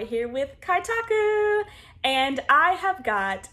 here with Kaitaku, and I have got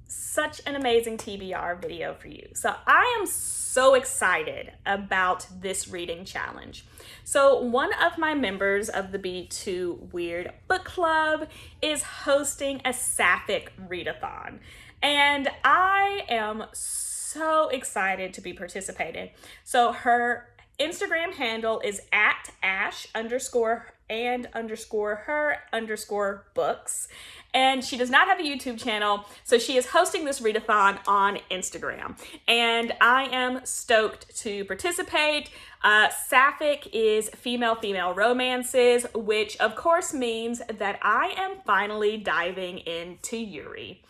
such an amazing TBR video for you. So I am so excited about this reading challenge. So one of my members of the B2 Weird Book Club is hosting a Sapphic Readathon, and I am so excited to be participating. So her Instagram handle is at @ash_and_her_books. And she does not have a YouTube channel, so she is hosting this readathon on Instagram. And I am stoked to participate. Sapphic is female-female romances, which of course means that I am finally diving into Yuri.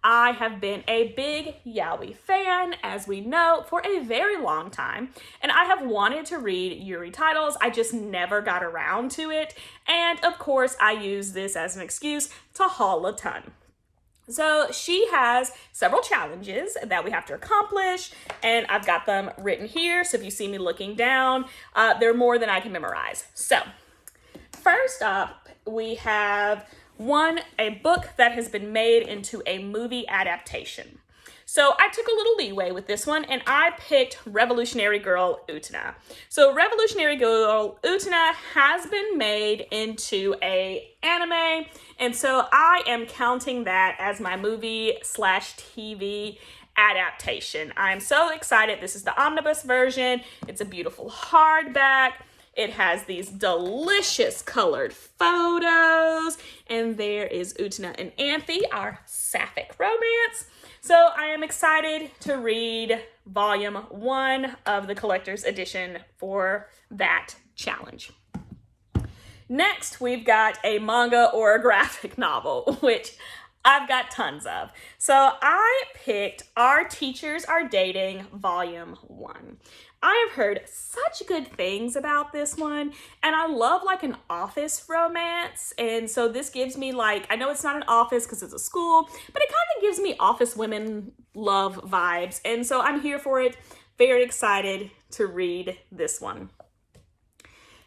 I have been a big yaoi fan, as we know, for a very long time, and I have wanted to read Yuri titles. I just never got around to it, and of course I use this as an excuse to haul a ton. So she has several challenges that we have to accomplish, and I've got them written here, so if you see me looking down, they're more than I can memorize. So first up, we have a book that has been made into a movie adaptation. So I took a little leeway with this one, and I picked Revolutionary Girl Utena. So Revolutionary Girl Utena has been made into a anime, and so I am counting that as my movie/TV adaptation. I'm so excited. This is the omnibus version. It's a beautiful hardback. It has these delicious colored photos, and there is Utena and Anthe, our sapphic romance. So I am excited to read volume 1 of the collector's edition for that challenge. Next, we've got a manga or a graphic novel, which I've got tons of. So I picked Our Teachers Are Dating volume 1. I have heard such good things about this one, and I love like an office romance, and so this gives me like, I know it's not an office because it's a school, but it kind of gives me office women love vibes, and so I'm here for it. Very excited to read this one.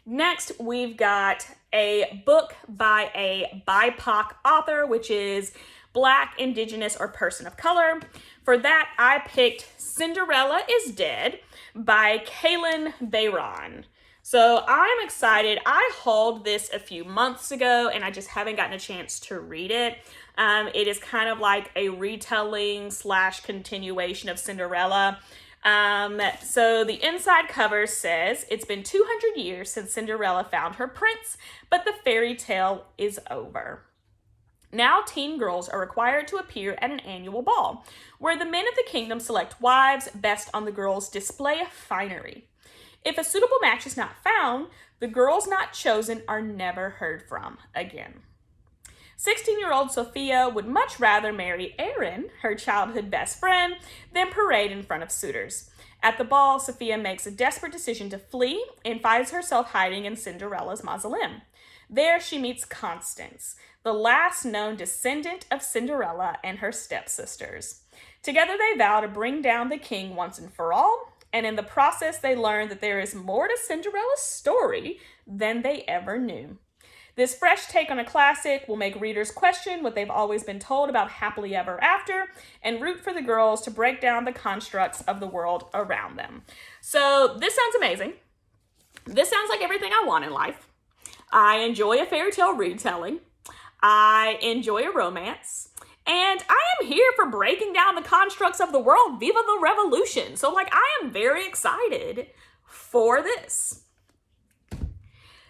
Next, we've got a book by a BIPOC author, which is Black, Indigenous, or Person of Color. For that, I picked Cinderella is Dead by Kaylin Bayron. So I'm excited. I hauled this a few months ago, and I just haven't gotten a chance to read it. It is kind of like a retelling / continuation of Cinderella. So the inside cover says, it's been 200 years since Cinderella found her prince, but the fairy tale is over. Now teen girls are required to appear at an annual ball, where the men of the kingdom select wives based on the girls' display of finery. If a suitable match is not found, the girls not chosen are never heard from again. 16-year-old Sophia would much rather marry Aaron, her childhood best friend, than parade in front of suitors. At the ball, Sophia makes a desperate decision to flee and finds herself hiding in Cinderella's mausoleum. There she meets Constance, the last known descendant of Cinderella and her stepsisters. Together they vow to bring down the king once and for all, and in the process they learn that there is more to Cinderella's story than they ever knew. This fresh take on a classic will make readers question what they've always been told about happily ever after and root for the girls to break down the constructs of the world around them. So this sounds amazing. This sounds like everything I want in life. I enjoy a fairy tale retelling. I enjoy a romance. And I am here for breaking down the constructs of the world. Viva the revolution. So I am very excited for this.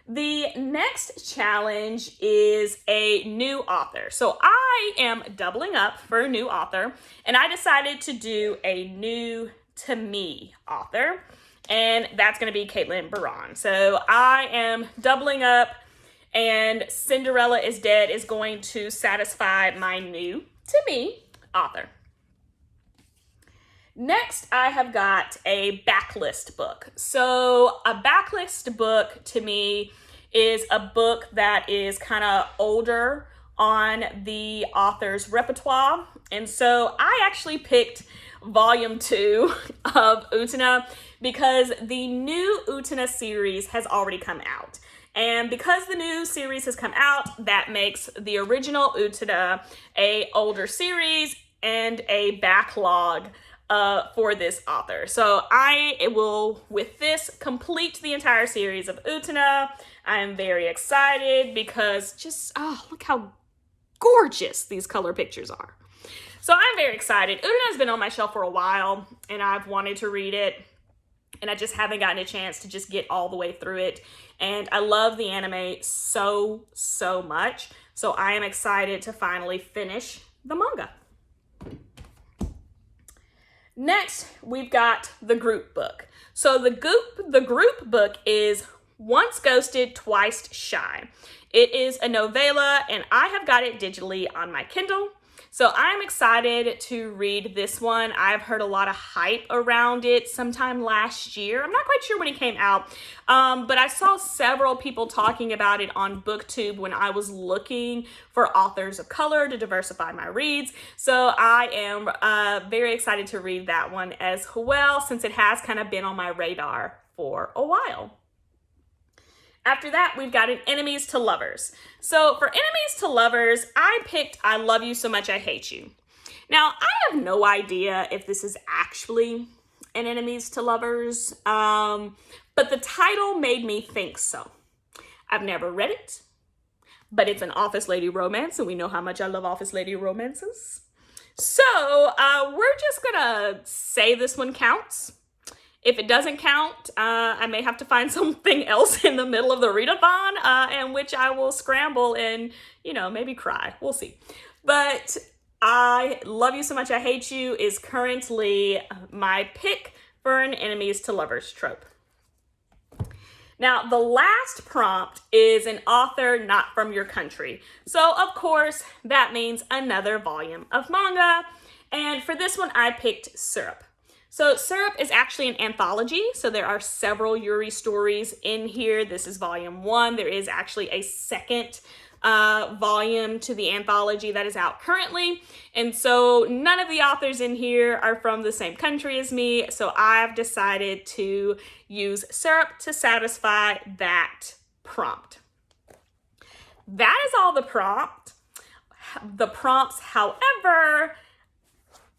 The next challenge is a new author. So I am doubling up for a new author, and I decided to do a new to me author, and that's going to be Caitlin Baron. So I am doubling up, and Cinderella is Dead is going to satisfy my new to me author. Next, I have got a backlist book. So a backlist book to me is a book that is kind of older on the author's repertoire. And so I actually picked volume 2 of Utena because the new Utena series has already come out. And because the new series has come out, that makes the original Utena a older series and a backlog for this author. So I will, with this, complete the entire series of Utena. I am very excited because just, oh, look how gorgeous these color pictures are. So I'm very excited. Utena has been on my shelf for a while and I've wanted to read it and I just haven't gotten a chance to just get all the way through it. And I love the anime so, so much. So I am excited to finally finish the manga. Next, we've got the group book. So the group book is Once Ghosted, Twice Shy. It is a novella and I have got it digitally on my Kindle. So I'm excited to read this one. I've heard a lot of hype around it sometime last year. I'm not quite sure when it came out, but I saw several people talking about it on BookTube when I was looking for authors of color to diversify my reads. So I am very excited to read that one as well, since it has kind of been on my radar for a while. After that, we've got an Enemies to Lovers. So for Enemies to Lovers, I picked I Love You So Much I Hate You. Now, I have no idea if this is actually an Enemies to Lovers, but the title made me think so. I've never read it, but it's an office lady romance, and we know how much I love office lady romances. So we're just gonna say this one counts. If it doesn't count, I may have to find something else in the middle of the readathon, in which I will scramble and, you know, maybe cry. We'll see. But I Love You So Much I Hate You is currently my pick for an Enemies to Lovers trope. Now, the last prompt is an author not from your country. So, of course, that means another volume of manga. And for this one, I picked Syrup. So Syrup is actually an anthology, so there are several Yuri stories in here. This is volume 1. There is actually a second volume to the anthology that is out currently. And so none of the authors in here are from the same country as me, so I've decided to use Syrup to satisfy that prompt. That is all the prompts. However,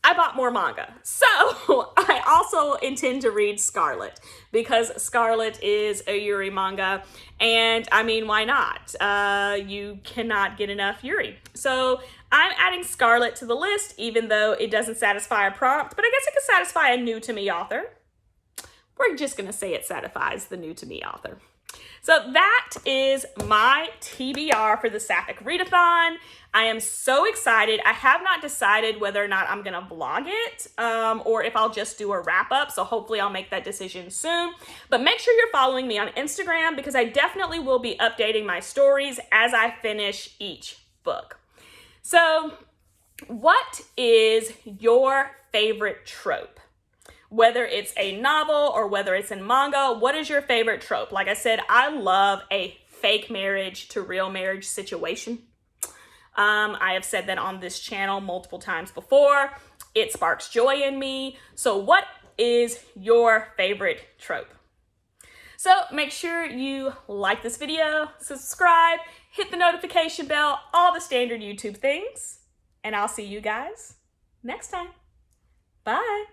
I bought more manga. So I also intend to read Scarlet because Scarlet is a Yuri manga. And I mean, why not? You cannot get enough Yuri. So I'm adding Scarlet to the list, even though it doesn't satisfy a prompt, but I guess it could satisfy a new to me author. We're just gonna say it satisfies the new to me author. So that is my TBR for the Sapphic Readathon. I am so excited. I have not decided whether or not I'm gonna vlog it or if I'll just do a wrap up. So hopefully I'll make that decision soon. But make sure you're following me on Instagram because I definitely will be updating my stories as I finish each book. So what is your favorite trope? Whether it's a novel or whether it's in manga, what is your favorite trope? Like I said, I love a fake marriage to real marriage situation. I have said that on this channel multiple times before. It sparks joy in me. So what is your favorite trope? So make sure you like this video, subscribe, hit the notification bell, all the standard YouTube things, and I'll see you guys next time. Bye.